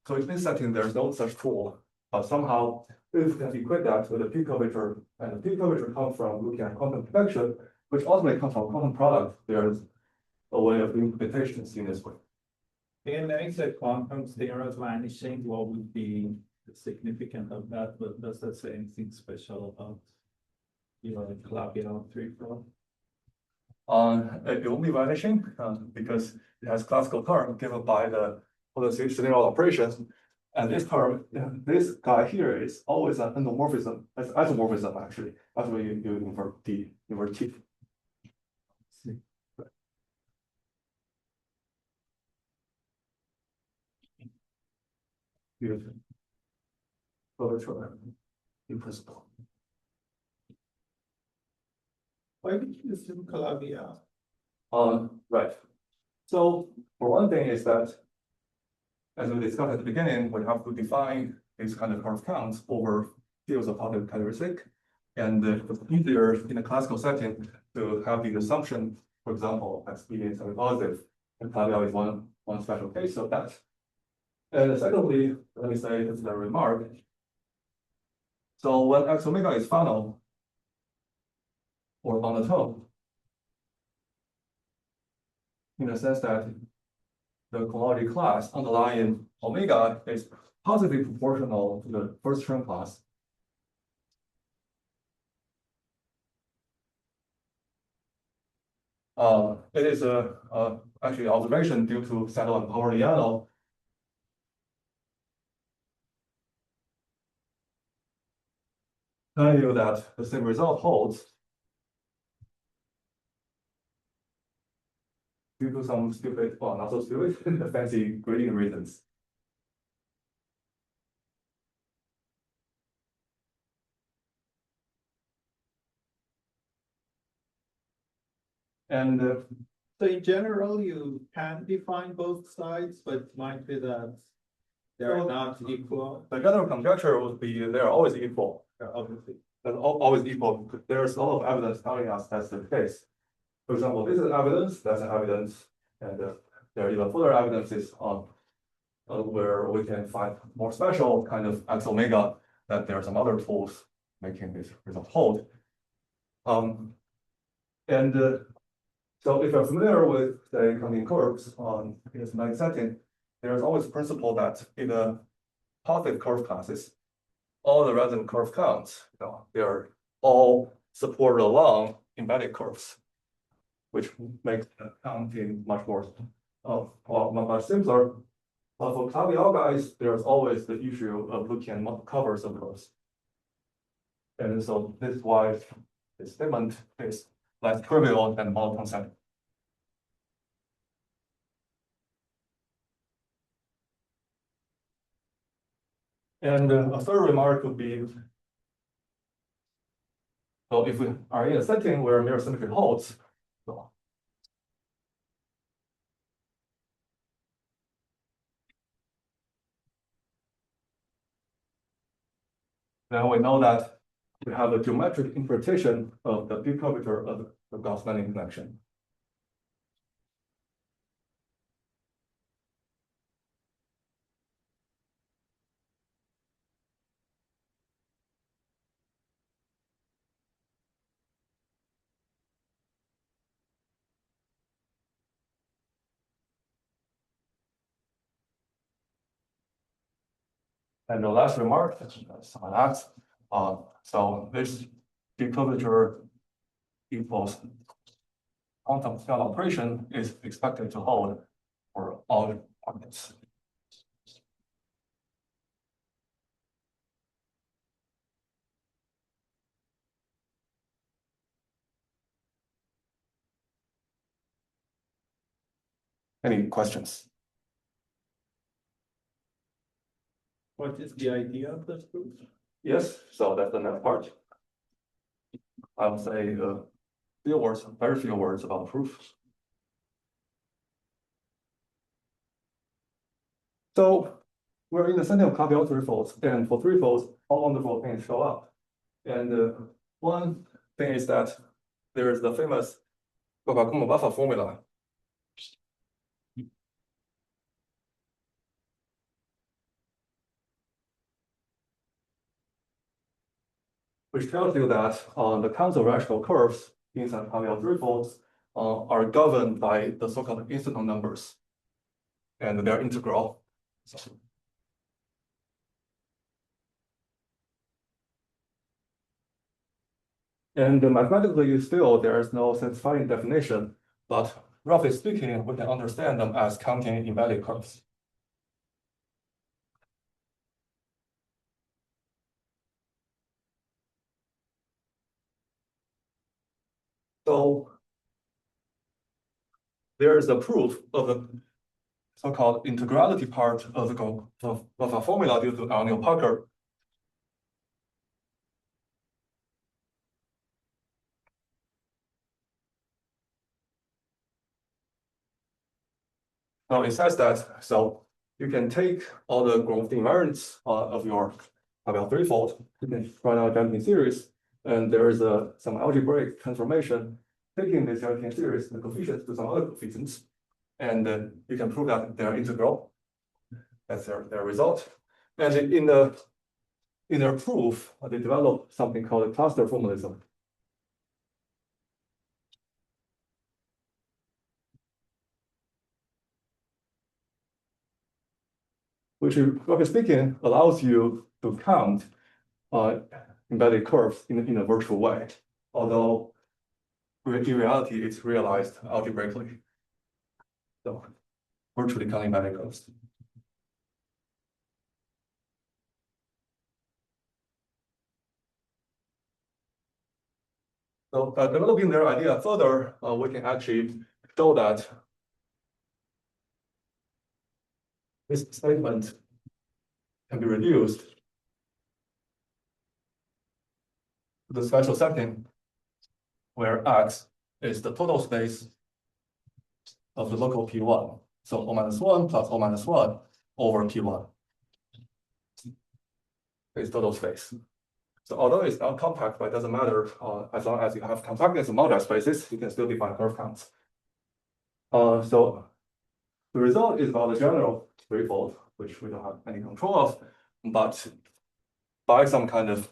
Speaker 2: So in this setting, there's no such tool. But somehow, if we can equate that with a p-curvature, and the p-curvature comes from looking at quantum convection, which ultimately comes from quantum product, there's a way of doing computations in this way.
Speaker 3: In the quantum Steenrod vanishing, what would be the significance of that? But does that say anything special about, the Calabi-Yau threefold?
Speaker 2: It will be vanishing because it has classical term given by the Steenrod operation. And this term, this guy here is always an endomorphism, it's isomorphism actually. That's why you invert D, invert T. Beautiful. Curvature in principle.
Speaker 3: Why would you assume Calabi-Yau?
Speaker 2: Right. So for one thing is that, as we discussed at the beginning, we have to define these kind of curve counts over fields of positive characteristic. And it's easier in a classical setting to have the assumption, for example, X being semi-positive, and Calabi-Yau is one special case of that. And secondly, let me say this is a remark. So when X omega is final or monotone, in the sense that the cohomology class underlying omega is positively proportional to the first term class. It is actually observation due to Sandel and Pavliano. Tell you that the same result holds due to some stupid, well, not so stupid, fancy grading reasons. And
Speaker 3: So in general, you can define both sides, but it might be that they're
Speaker 2: So-
Speaker 3: not equal.
Speaker 2: the general conjecture would be they're always equal.
Speaker 3: Obviously.
Speaker 2: They're always equal. There's a lot of evidence telling us that's the case. For example, this is evidence, that's an evidence, and there are even further evidences on where we can find more special kind of X omega, that there are some other tools making this result hold. So if you're familiar with, say, counting curves in a semantic setting, there's always a principle that in the positive curve classes, all the resonant curve counts, they're all supported along embedded curves, which makes the counting much more much simpler. But for Calabi-Yau guys, there's always the issue of looking at covers of curves. And so this is why this statement is less trivial than monotone setting. And a third remark would be, so if we are in a setting where mirror symmetry holds, then we know that we have a geometric interpretation of the p-curvature of the Gauss-Manning connection. And the last remark is on that. So this p-curvature equals quantum scale operation is expected to hold for all points. Any questions?
Speaker 3: What is the idea of this proof?
Speaker 2: Yes, so that's the next part. I will say few words, very few words about the proof. So we're in the setting of Calabi-Yau threefolds, and for threefolds, all wonderful things show up. And one thing is that there is the famous buffer formula. Which tells you that the counts of rational curves inside Calabi-Yau threefolds are governed by the so-called incident numbers, and they're integral. And mathematically, still, there is no satisfying definition, but roughly speaking, we can understand them as counting invalid curves. So there is a proof of the so-called integrality part of a formula due to Arnold-Parker. Now it says that, so you can take all the growth invariants of your Calabi-Yau threefold, you can write out a Jacobian series, and there is some algebraic transformation taking this Jacobian series, the coefficients to some other coefficients, and you can prove that they are integral. That's their result. And in their proof, they develop something called a cluster formalism. Which, roughly speaking, allows you to count embedded curves in a virtual way, although in reality, it's realized algebraically. So, virtually counting embedded curves. So, developing their idea further, we can actually show that this statement can be reduced to the special setting where X is the total space of the local P1. So O-1 plus O-1 over P1 is total space. So although it's not compact, but it doesn't matter, as long as you have compactness of modular spaces, you can still define curve counts. So the result is about the general threefold, which we don't have any control of, but by some kind of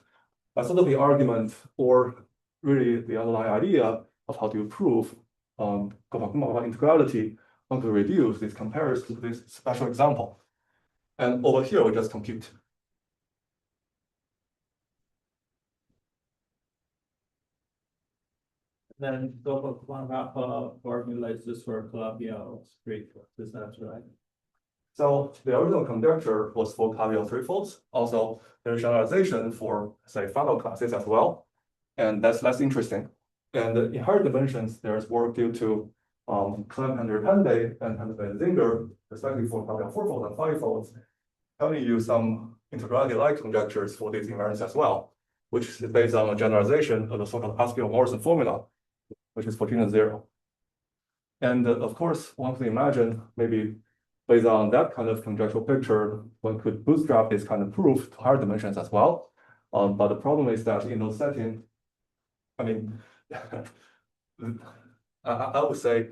Speaker 2: isotopy argument or really the underlying idea of how to prove integrality, one could reduce this compares to this special example. And over here, we just compute.
Speaker 3: Then one half formulates this for Calabi-Yau threefold. Is that right?
Speaker 2: So the original conjecture was for Calabi-Yau threefolds. Also, there's generalization for, say, final classes as well. And that's less interesting. And in higher dimensions, there's work due to Clem and Pende and Zinger, respectively for Calabi-Yau fourfolds and fivefolds, telling you some integrality-like conjectures for these invariants as well, which is based on a generalization of the so-called Haskell-Morrison formula, which is 14-0. And of course, one can imagine maybe based on that kind of conjectural picture, one could bootstrap this kind of proof to higher dimensions as well. But the problem is that in those settings, I mean, I would say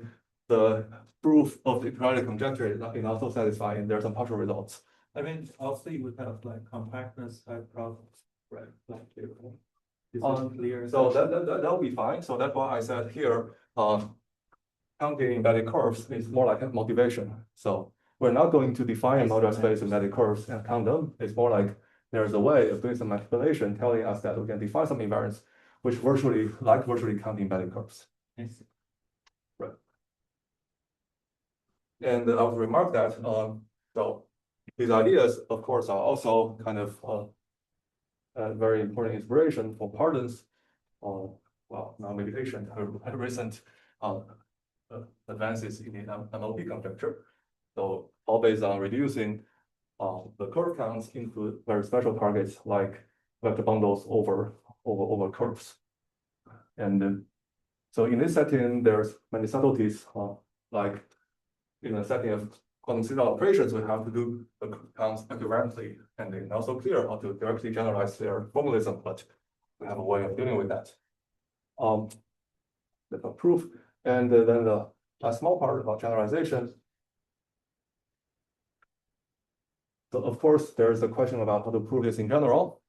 Speaker 2: the proof of the integrality conjecture is not so satisfying. There are some partial results.
Speaker 3: I mean, also you would have like compactness type problems, right? Like, is it clear?
Speaker 2: So that will be fine. So that's why I said here, counting embedded curves is more like a motivation. So we're not going to define a modular space with magic curves and count them. It's more like there's a way of doing some manipulation telling us that we can define some invariants which virtually counting magic curves. Right. And I would remark that so these ideas, of course, are also kind of a very important inspiration for Pardon's well, now meditation, recent advances in the MLP conjecture. So all based on reducing the curve counts into very special targets like vector bundles over curves. And so in this setting, there's many subtleties, like in a setting of quantum signal operations, we have to do the counts equivalently, and it's not so clear how to directly generalize their formalism, but we have a way of dealing with that. That's a proof. And then a small part about generalization. So of course, there's a question about how to prove this in general.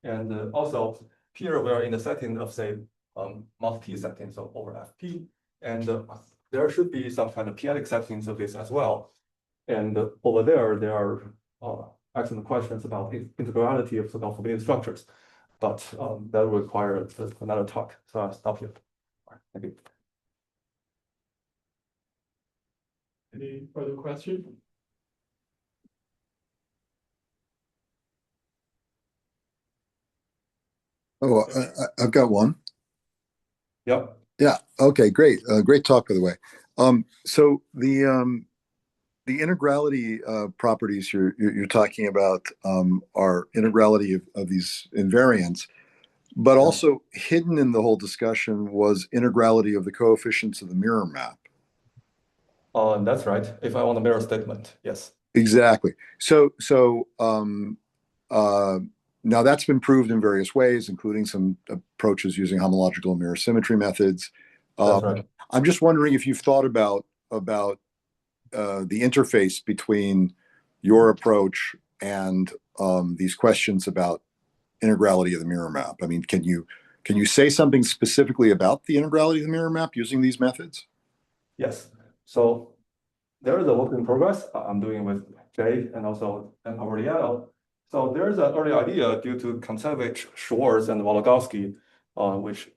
Speaker 2: And also here we are in the setting of, say, multi-T setting, so over FP. And there should be some kind of p-adic settings of this as well. And over there are excellent questions about integrality of so-called forbidden structures. But that will require another talk. So I'll stop here. All right, thank you.
Speaker 1: Any further questions?
Speaker 4: Oh, I've got one.
Speaker 2: Yep.
Speaker 4: Yeah. Okay. Great. Great talk, by the way. So the integrality properties you're talking about are integrality of these invariants, but also hidden in the whole discussion was integrality of the coefficients of the mirror map.
Speaker 2: That's right. If I want a mirror statement, yes.
Speaker 4: Exactly. So now that's been proved in various ways, including some approaches using homological mirror symmetry methods.
Speaker 2: That's right.
Speaker 4: I'm just wondering if you've thought about the interface between your approach and these questions about integrality of the mirror map. I mean, can you say something specifically about the integrality of the mirror map using these methods?
Speaker 2: Yes. So there is a work in progress I'm doing with Jae and also Algebraic. So there's an early idea due to Kontsevich, Schwartz, and Wologowski, which,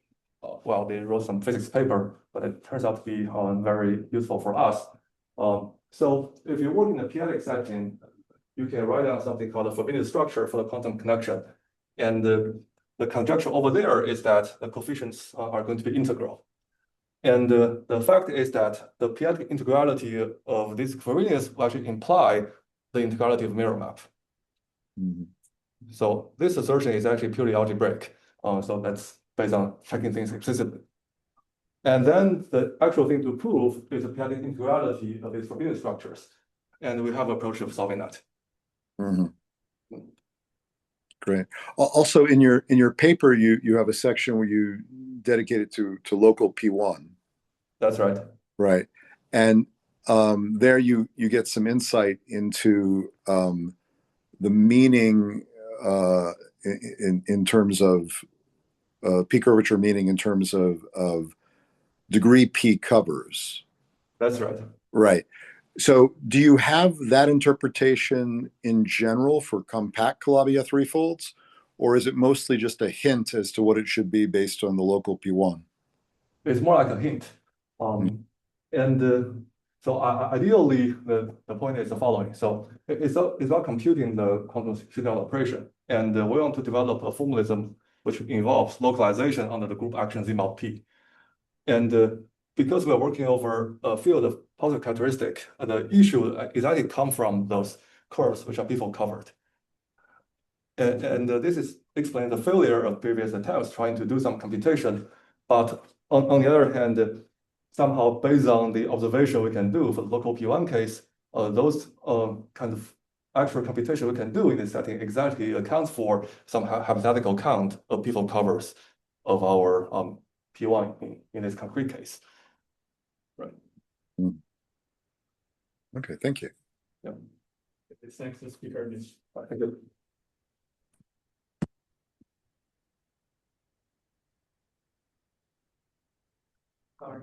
Speaker 2: well, they wrote some physics paper, but it turns out to be very useful for us. So if you work in a p-adic setting, you can write down something called a forbidden structure for the quantum connection. And the conjecture over there is that the coefficients are going to be integral. And the fact is that the p-adic integrality of these covariance will actually imply the integrality of mirror map.
Speaker 4: Mm-hmm.
Speaker 2: So this assertion is actually purely algebraic. So that's based on checking things explicitly. And then the actual thing to prove is the p-adic integrality of these forbidden structures. And we have an approach of solving that.
Speaker 4: Mm-hmm. Great. Also, in your paper, you have a section where you dedicate it to local P1.
Speaker 2: That's right.
Speaker 4: Right. And there you get some insight into the meaning in terms of p-curvature meaning in terms of degree P covers.
Speaker 2: That's right.
Speaker 4: Right. So do you have that interpretation in general for compact Calabi-Yau threefolds, or is it mostly just a hint as to what it should be based on the local P1?
Speaker 2: It's more like a hint. So ideally, the point is the following. So it's about computing the quantum signal operation. And we want to develop a formalism which involves localization under the group action Z mod P. And because we're working over a field of positive characteristic, the issue exactly come from those curves which are before covered. And this explains the failure of previous attempts trying to do some computation. But on the other hand, somehow based on the observation we can do for the local P1 case, those kind of actual computation we can do in this setting exactly accounts for some hypothetical count of before covers of our P1 in this concrete case. Right.
Speaker 4: Okay, thank you.
Speaker 2: Yeah.
Speaker 1: Thanks, the speaker.
Speaker 2: Thank you.
Speaker 1: Sorry.